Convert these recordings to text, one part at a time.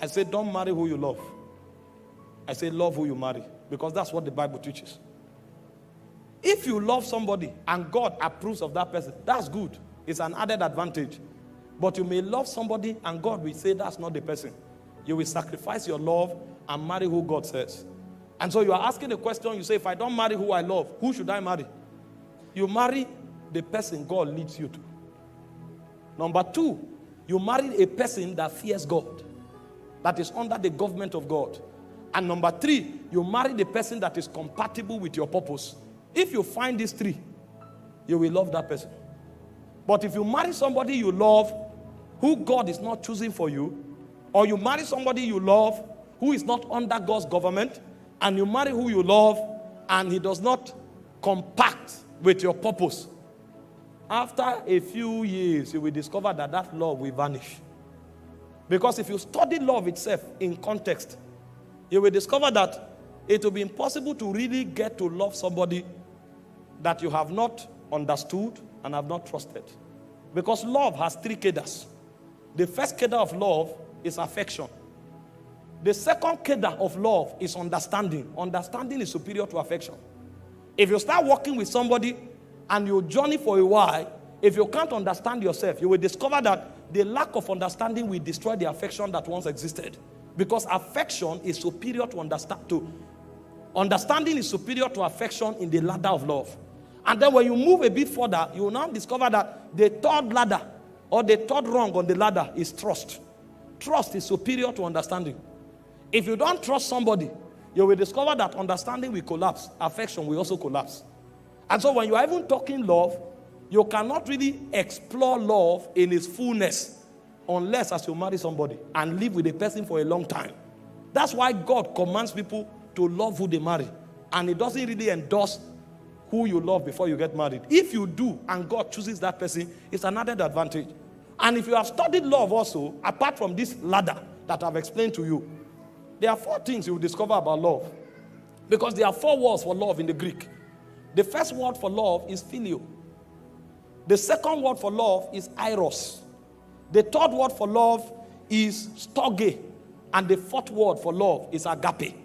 I say, don't marry who you love. I say, love who you marry. Because that's what the Bible teaches. If you love somebody and God approves of that person, that's good. It's an added advantage. But you may love somebody and God will say that's not the person. You will sacrifice your love and marry who God says. And so you are asking the question, you say, if I don't marry who I love, who should I marry? You marry the person God leads you to. Number two, you marry a person that fears God, that is under the government of God. And number three, you marry the person that is compatible with your purpose. If you find these three, you will love that person. But if you marry somebody you love, who God is not choosing for you, or you marry somebody you love, who is not under God's government, and you marry who you love, and he does not compact with your purpose, after a few years, you will discover that that love will vanish. Because if you study love itself in context, you will discover that it will be impossible to really get to love somebody that you have not understood and have not trusted. Because love has three cadres. The first cadre of love is affection. The second cadre of love is understanding. Understanding is superior to affection. If you start working with somebody and you journey for a while, if you can't understand yourself, you will discover that the lack of understanding will destroy the affection that once existed. Because affection is superior to understanding is superior to affection in the ladder of love. And then when you move a bit further, you will now discover that the third ladder or the third rung on the ladder is trust. Trust is superior to understanding. If you don't trust somebody, you will discover that understanding will collapse. Affection will also collapse. And so when you are even talking love, you cannot really explore love in its fullness unless as you marry somebody and live with a person for a long time. That's why God commands people to love who they marry. And it doesn't really endorse who you love before you get married. If you do and God chooses that person, it's an added advantage. And if you have studied love also, apart from this ladder that I've explained to you, there are 4 things you will discover about love. Because there are 4 words for love in the Greek. The first word for love is phileo. The second word for love is eros. The third word for love is storge. And the fourth word for love is agape.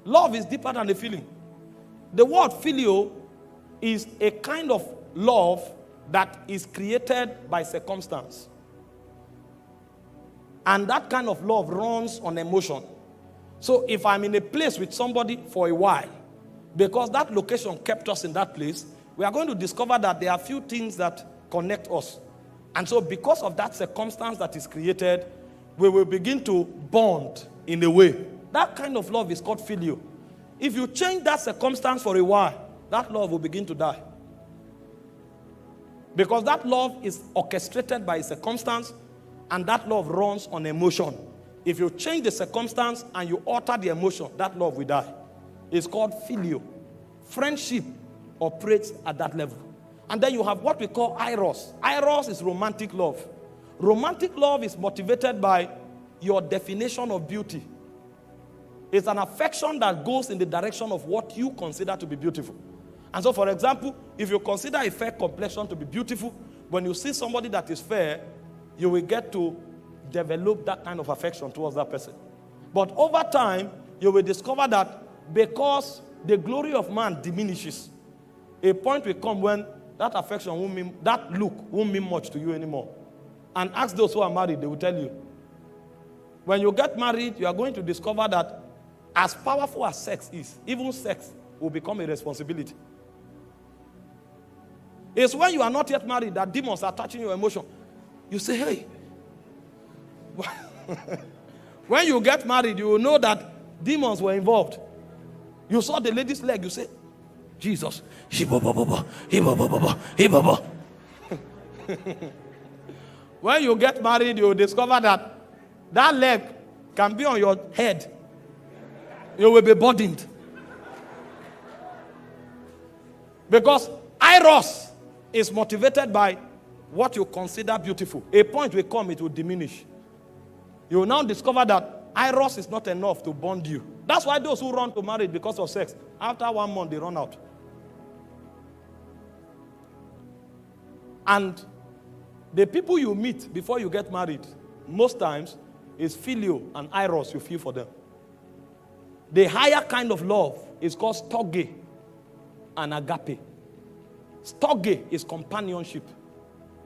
Love is deeper than a feeling. The word phileo is a kind of love that is created by circumstance. And that kind of love runs on emotion. So if I'm in a place with somebody for a while, because that location kept us in that place, we are going to discover that there are few things that connect us. And so because of that circumstance that is created, we will begin to bond in a way. That kind of love is called phileo. If you change that circumstance for a while, that love will begin to die. Because that love is orchestrated by a circumstance, and that love runs on emotion. If you change the circumstance and you alter the emotion, that love will die. It's called phileo. Friendship operates at that level. And then you have what we call eros. Eros is romantic love. Romantic love is motivated by your definition of beauty. It's an affection that goes in the direction of what you consider to be beautiful. And so, for example, if you consider a fair complexion to be beautiful, when you see somebody that is fair, you will get to develop that kind of affection towards that person. But over time, you will discover that because the glory of man diminishes, a point will come when that affection won't mean, that look won't mean much to you anymore. And ask those who are married, they will tell you. When you get married, you are going to discover that as powerful as sex is, even sex will become a responsibility. It's when you are not yet married that demons are touching your emotion. You say, hey. When you get married, you will know that demons were involved. You saw the lady's leg, you say, Jesus. When you get married, you will discover that that leg can be on your head. You will be burdened. Because eros is motivated by what you consider beautiful. A point will come, it will diminish. You will now discover that eros is not enough to bond you. That's why those who run to marriage because of sex, after 1 month, they run out. And the people you meet before you get married, most times, is phileo and eros you feel for them. The higher kind of love is called storge and agape. Storge is companionship.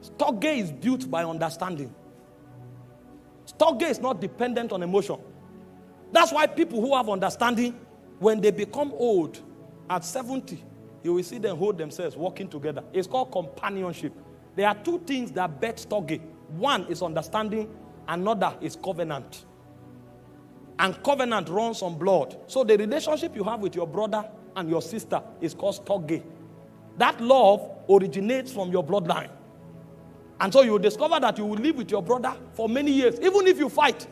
Storge is built by understanding. Storge is not dependent on emotion. That's why people who have understanding, when they become old, at 70, you will see them hold themselves, walking together. It's called companionship. There are two things that bet storge. One is understanding, another is covenant. And covenant runs on blood. So the relationship you have with your brother and your sister is called storge. That love originates from your bloodline. And so you will discover that you will live with your brother for many years. Even if you fight,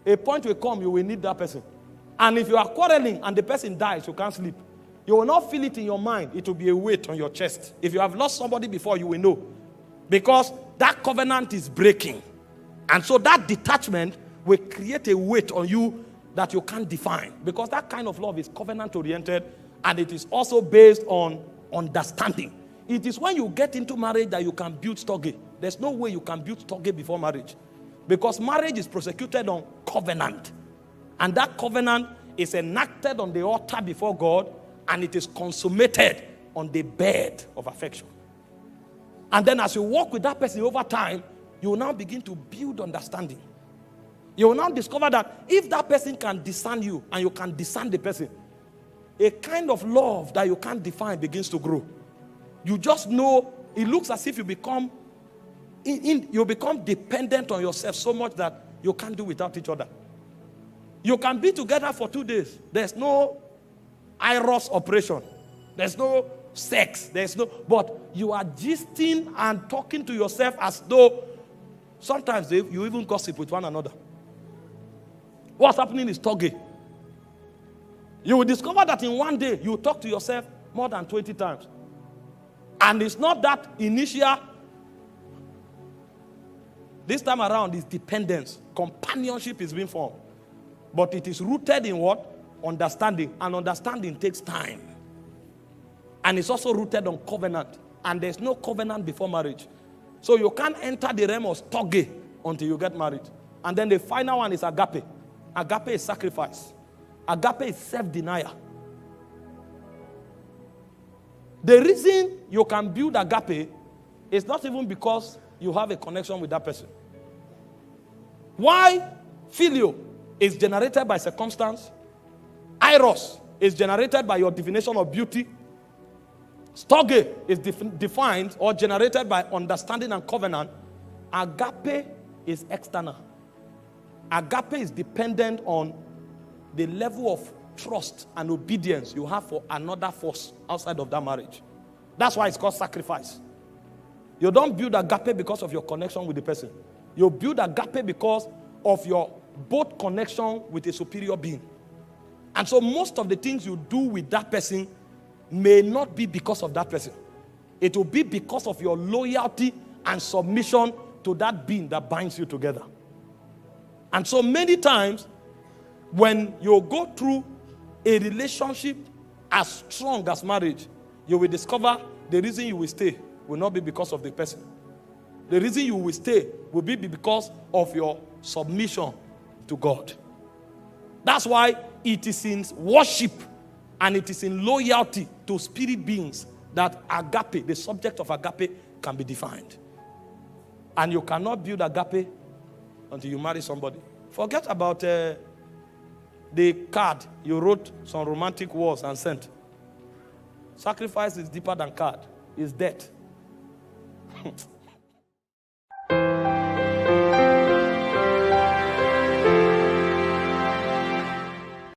a point will come, you will need that person. And if you are quarreling and the person dies, you can't sleep. You will not feel it in your mind. It will be a weight on your chest. If you have lost somebody before, you will know. Because that covenant is breaking. And so that detachment will create a weight on you that you can't define. Because that kind of love is covenant-oriented, and it is also based on understanding. It is when you get into marriage that you can build storge. There's no way you can build storge before marriage. Because marriage is prosecuted on covenant. And that covenant is enacted on the altar before God, and it is consummated on the bed of affection. And then as you walk with that person over time, you will now begin to build understanding. You will now discover that if that person can discern you and you can discern the person, a kind of love that you can't define begins to grow. You just know, it looks as if you become dependent on yourself so much that you can't do without each other. You can be together for 2 days. There's no eros operation. There's no sex. But you are gisting and talking to yourself as though sometimes you even gossip with one another. What's happening is storge. You will discover that in one day you talk to yourself more than 20 times. And it's not that initial. This time around is dependence. Companionship is being formed. But it is rooted in what? Understanding. And understanding takes time. And it's also rooted on covenant. And there's no covenant before marriage. So you can't enter the realm of storge until you get married. And then the final one is agape. Agape is sacrifice. Agape is self-denial. The reason you can build agape is not even because you have a connection with that person. Why phileo is generated by circumstance, eros is generated by your definition of beauty, storge is defined or generated by understanding and covenant, agape is external. Agape is dependent on the level of trust and obedience you have for another force outside of that marriage. That's why it's called sacrifice. You don't build agape because of your connection with the person. You build agape because of your both connection with a superior being. And so most of the things you do with that person may not be because of that person. It will be because of your loyalty and submission to that being that binds you together. And so many times, when you go through a relationship as strong as marriage, you will discover the reason you will stay will not be because of the person. The reason you will stay will be because of your submission to God. That's why it is in worship and it is in loyalty to spirit beings that agape, the subject of agape, can be defined. And you cannot build agape until you marry somebody. Forget about the card you wrote some romantic words and sent. Sacrifice is deeper than card. It's death.